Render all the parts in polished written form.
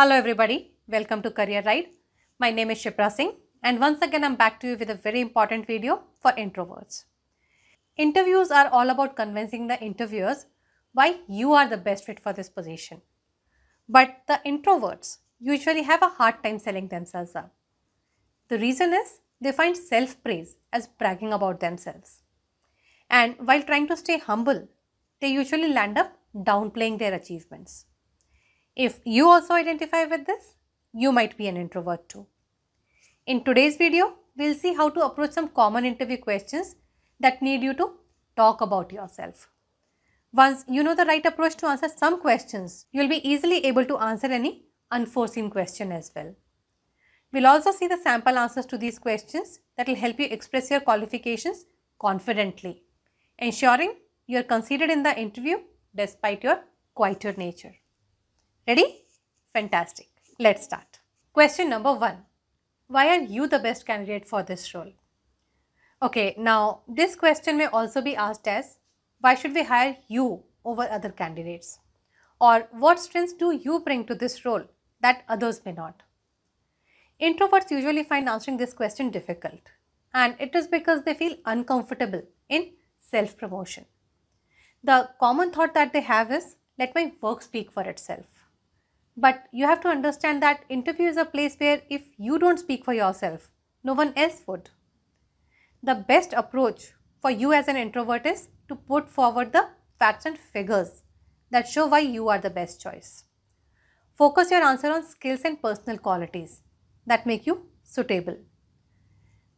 Hello everybody, welcome to Career Ride. My name is Shipra Singh and once again I'm back to you with a very important video for introverts. Interviews are all about convincing the interviewers why you are the best fit for this position. But the introverts usually have a hard time selling themselves up. The reason is they find self-praise as bragging about themselves. And while trying to stay humble, they usually land up downplaying their achievements. If you also identify with this, you might be an introvert too. In today's video, we'll see how to approach some common interview questions that need you to talk about yourself. Once you know the right approach to answer some questions, you'll be easily able to answer any unforeseen question as well. We'll also see the sample answers to these questions that will help you express your qualifications confidently, ensuring you're considered in the interview despite your quieter nature. Ready? Fantastic. Let's start. Question number 1. Why are you the best candidate for this role? Okay, now this question may also be asked as, why should we hire you over other candidates? Or what strengths do you bring to this role that others may not? Introverts usually find answering this question difficult, and it is because they feel uncomfortable in self-promotion. The common thought that they have is, let my work speak for itself. But you have to understand that interview is a place where if you don't speak for yourself, no one else would. The best approach for you as an introvert is to put forward the facts and figures that show why you are the best choice. Focus your answer on skills and personal qualities that make you suitable.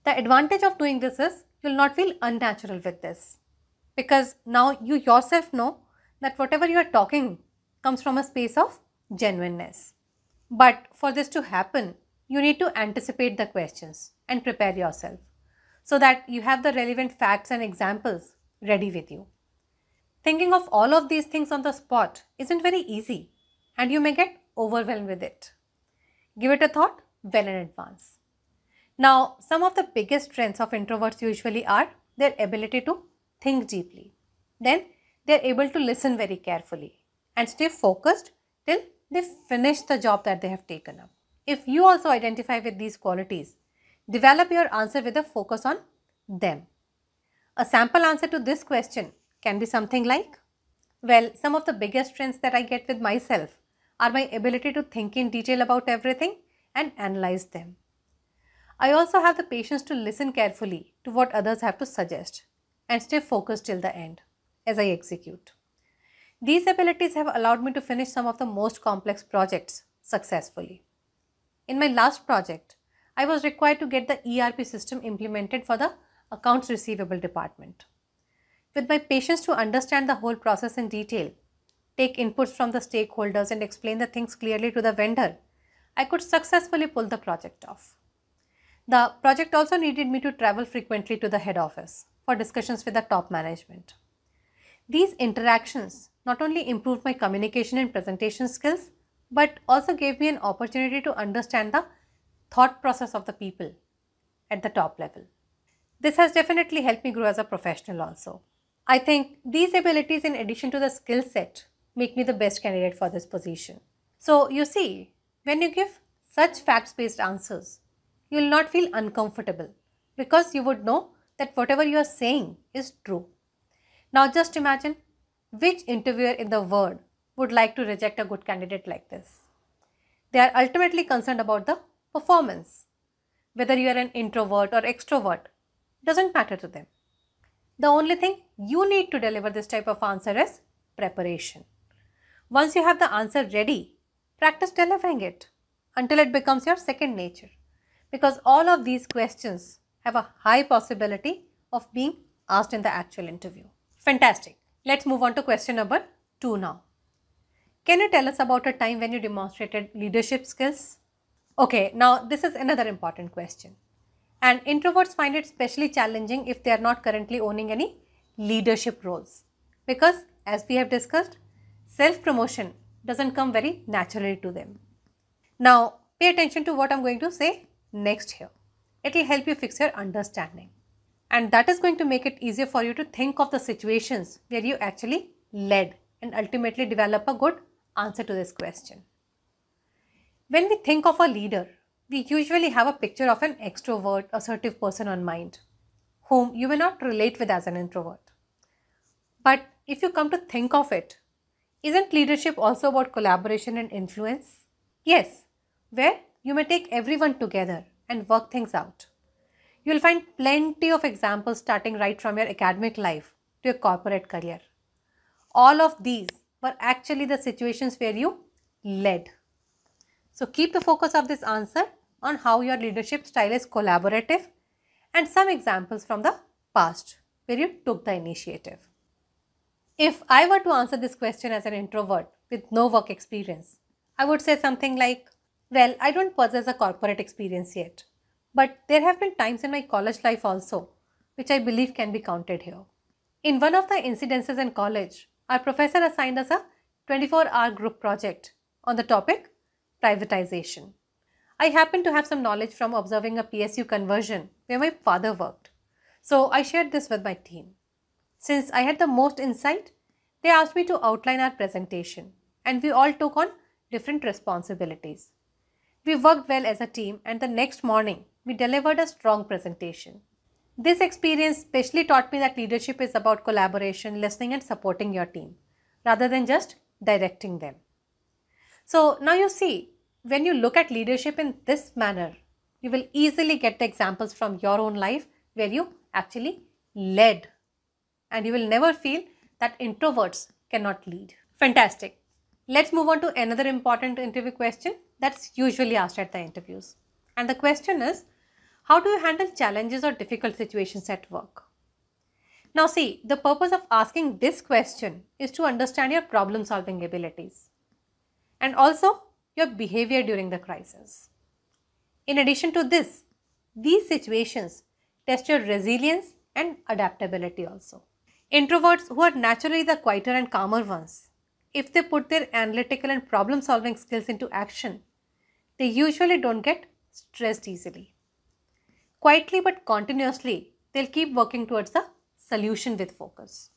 The advantage of doing this is you'll not feel unnatural with this, because now you yourself know that whatever you are talking comes from a space of genuineness. But for this to happen, you need to anticipate the questions and prepare yourself so that you have the relevant facts and examples ready with you. Thinking of all of these things on the spot isn't very easy and you may get overwhelmed with it. Give it a thought well in advance. Now, some of the biggest strengths of introverts usually are their ability to think deeply. Then they are able to listen very carefully and stay focused till they finish the job that they have taken up. If you also identify with these qualities, develop your answer with a focus on them. A sample answer to this question can be something like, well, some of the biggest strengths that I get with myself are my ability to think in detail about everything and analyze them. I also have the patience to listen carefully to what others have to suggest and stay focused till the end as I execute. These abilities have allowed me to finish some of the most complex projects successfully. In my last project, I was required to get the ERP system implemented for the accounts receivable department. With my patience to understand the whole process in detail, take inputs from the stakeholders and explain the things clearly to the vendor, I could successfully pull the project off. The project also needed me to travel frequently to the head office for discussions with the top management. These interactions not only improved my communication and presentation skills, but also gave me an opportunity to understand the thought process of the people at the top level. This has definitely helped me grow as a professional also. I think these abilities, in addition to the skill set, make me the best candidate for this position. So you see, when you give such facts-based answers, you will not feel uncomfortable because you would know that whatever you are saying is true. Now just imagine which interviewer in the world would like to reject a good candidate like this. They are ultimately concerned about the performance. Whether you are an introvert or extrovert, doesn't matter to them. The only thing you need to deliver this type of answer is preparation. Once you have the answer ready, practice delivering it until it becomes your second nature, because all of these questions have a high possibility of being asked in the actual interview. Fantastic. Let's move on to question number 2 now. Can you tell us about a time when you demonstrated leadership skills? Okay, now this is another important question. And introverts find it especially challenging if they are not currently owning any leadership roles. Because as we have discussed, self-promotion doesn't come very naturally to them. Now, pay attention to what I'm going to say next here. It will help you fix your understanding. And that is going to make it easier for you to think of the situations where you actually led and ultimately develop a good answer to this question. When we think of a leader, we usually have a picture of an extrovert, assertive person on mind, whom you may not relate with as an introvert. But if you come to think of it, isn't leadership also about collaboration and influence? Yes, where you may take everyone together and work things out. You will find plenty of examples starting right from your academic life to your corporate career. All of these were actually the situations where you led. So keep the focus of this answer on how your leadership style is collaborative and some examples from the past where you took the initiative. If I were to answer this question as an introvert with no work experience, I would say something like, well, I don't possess a corporate experience yet, but there have been times in my college life also, which I believe can be counted here. In one of the incidences in college, our professor assigned us a 24-hour group project on the topic privatization. I happened to have some knowledge from observing a PSU conversion where my father worked, so I shared this with my team. Since I had the most insight, they asked me to outline our presentation, and we all took on different responsibilities. We worked well as a team, and the next morning, we delivered a strong presentation. This experience specially taught me that leadership is about collaboration, listening, and supporting your team, rather than just directing them. So now you see, when you look at leadership in this manner, you will easily get the examples from your own life where you actually led. And you will never feel that introverts cannot lead. Fantastic. Let's move on to another important interview question that's usually asked at the interviews. And the question is, how do you handle challenges or difficult situations at work? Now see, the purpose of asking this question is to understand your problem solving abilities and also your behavior during the crisis. In addition to this, these situations test your resilience and adaptability also. Introverts, who are naturally the quieter and calmer ones, if they put their analytical and problem solving skills into action, they usually don't get stressed easily. Quietly but continuously, they'll keep working towards the solution with focus.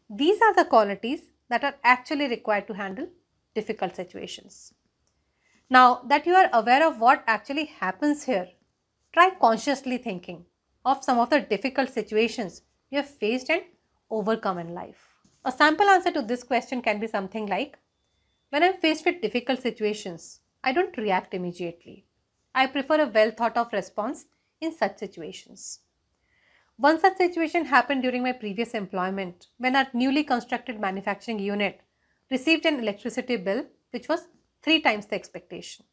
These are the qualities that are actually required to handle difficult situations. Now that you are aware of what actually happens here, try consciously thinking of some of the difficult situations you have faced and overcome in life. A sample answer to this question can be something like, when I'm faced with difficult situations, I don't react immediately. I prefer a well thought of response in such situations. One such situation happened during my previous employment when our newly constructed manufacturing unit received an electricity bill which was 3 times the expectation.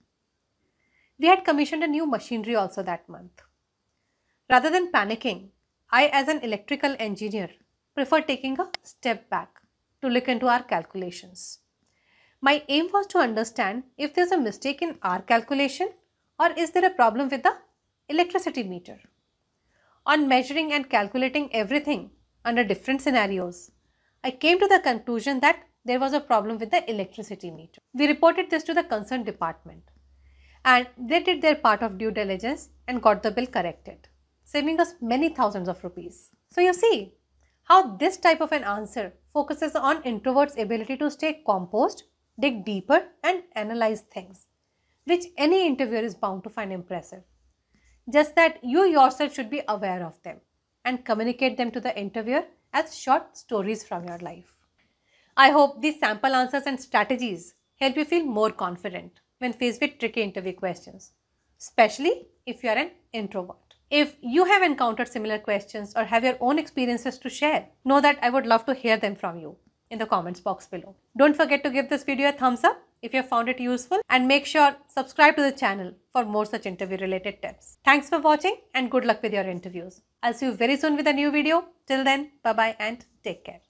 We had commissioned a new machinery also that month. Rather than panicking, I, as an electrical engineer, prefer taking a step back to look into our calculations. My aim was to understand if there's a mistake in our calculation or is there a problem with the electricity meter. On measuring and calculating everything under different scenarios, I came to the conclusion that there was a problem with the electricity meter. We reported this to the concerned department and they did their part of due diligence and got the bill corrected, saving us many thousands of rupees. So you see how this type of an answer focuses on introverts' ability to stay composed, dig deeper and analyze things, which any interviewer is bound to find impressive. Just that you yourself should be aware of them and communicate them to the interviewer as short stories from your life. I hope these sample answers and strategies help you feel more confident when faced with tricky interview questions, especially if you are an introvert. If you have encountered similar questions or have your own experiences to share, know that I would love to hear them from you in the comments box below. Don't forget to give this video a thumbs up if you have found it useful and make sure subscribe to the channel for more such interview related tips. Thanks for watching and good luck with your interviews. I'll see you very soon with a new video. Till then, bye bye and take care.